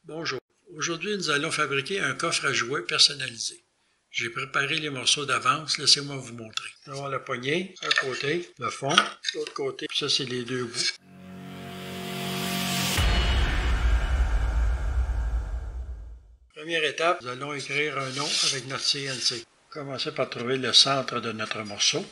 Bonjour. Aujourd'hui, nous allons fabriquer un coffre à jouets personnalisé. J'ai préparé les morceaux d'avance, laissez-moi vous montrer. Nous avons la poignée, un côté, le fond, l'autre côté, puis ça c'est les deux bouts. Première étape, nous allons écrire un nom avec notre CNC. Commencez par trouver le centre de notre morceau.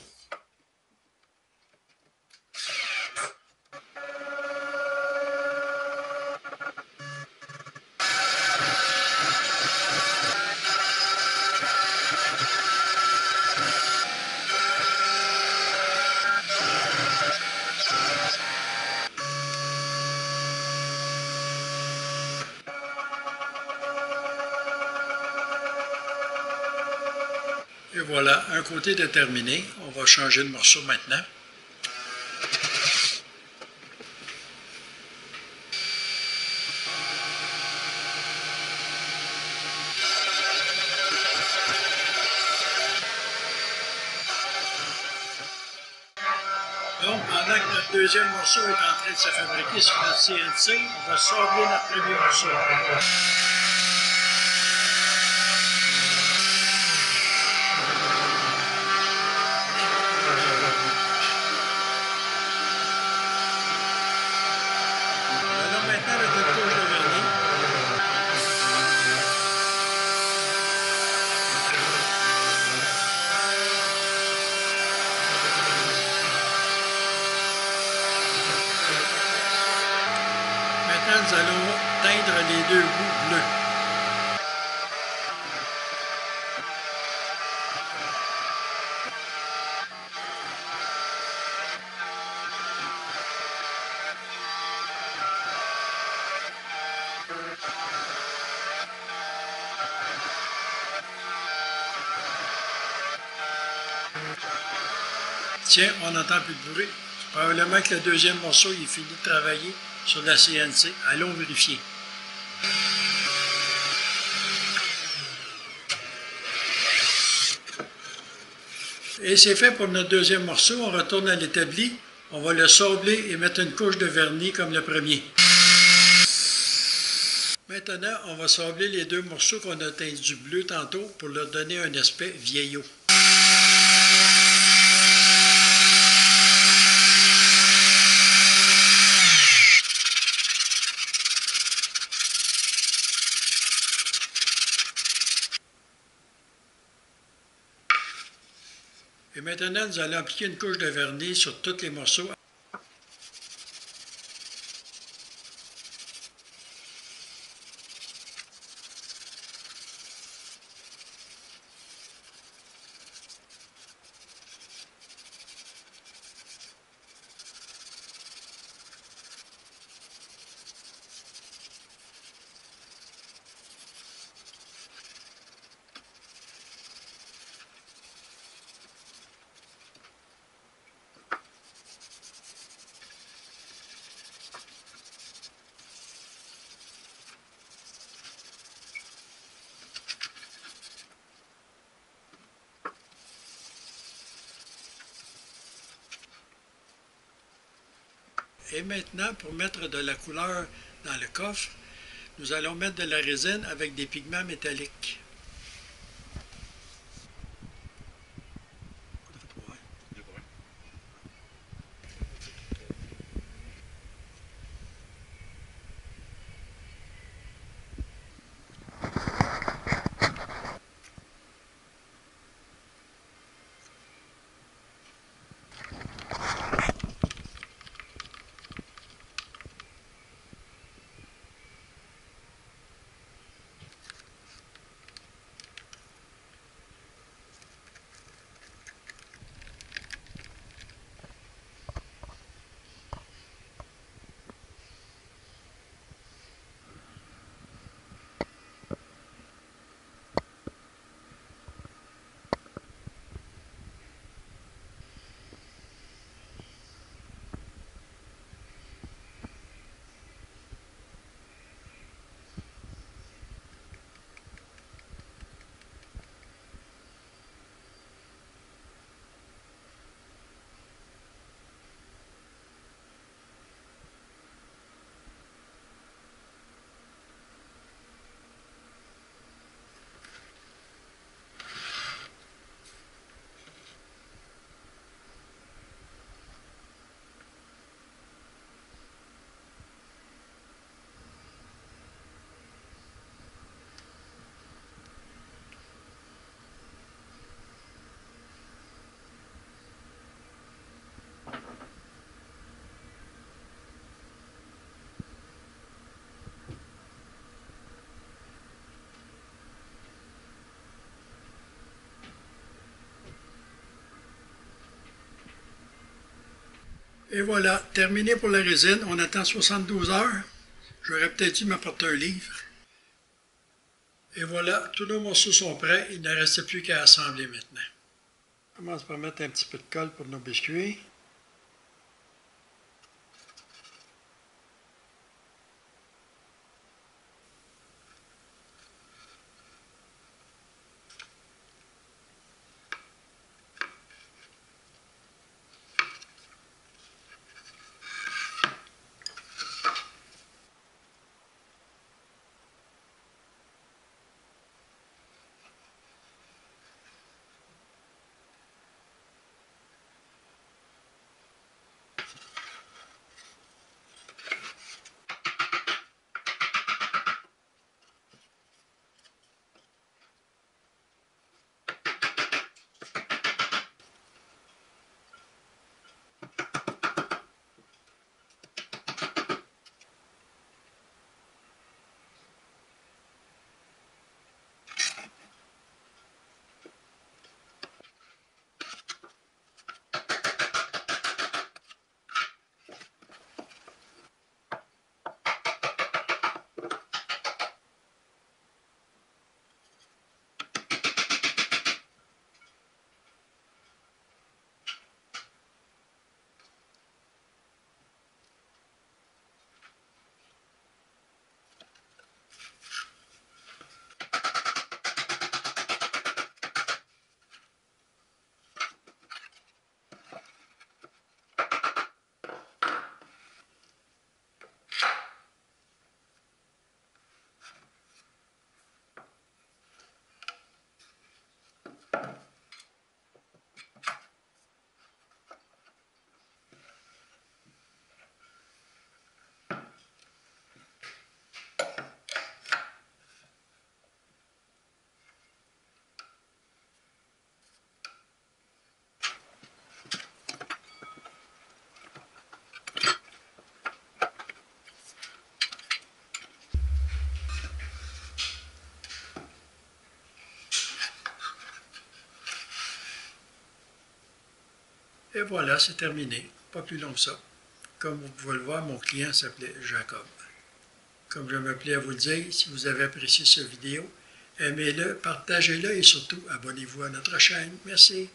Et voilà, un côté de terminé. On va changer de morceau maintenant. Donc, pendant que notre deuxième morceau est en train de se fabriquer sur notre CNC, on va sabler notre premier morceau. Alors maintenant, avec notre couche de vernis, maintenant nous allons teindre les deux bouts bleus. Tiens, on n'entend plus de bruit. Probablement que le deuxième morceau il finit de travailler sur la CNC. Allons vérifier. Et c'est fait pour notre deuxième morceau. On retourne à l'établi. On va le sabler et mettre une couche de vernis comme le premier. Maintenant, on va sabler les deux morceaux qu'on a teints du bleu tantôt pour leur donner un aspect vieillot. Et maintenant, nous allons appliquer une couche de vernis sur tous les morceaux. Et maintenant, pour mettre de la couleur dans le coffre, nous allons mettre de la résine avec des pigments métalliques. Et voilà, terminé pour la résine. On attend 72 heures. J'aurais peut-être dû m'apporter un livre. Et voilà, tous nos morceaux sont prêts. Il ne reste plus qu'à assembler maintenant. On commence par mettre un petit peu de colle pour nos biscuits. Et voilà, c'est terminé. Pas plus long que ça. Comme vous pouvez le voir, mon client s'appelait Jacob. Comme je me plais à vous le dire, si vous avez apprécié cette vidéo, aimez-le, partagez-le et surtout abonnez-vous à notre chaîne. Merci.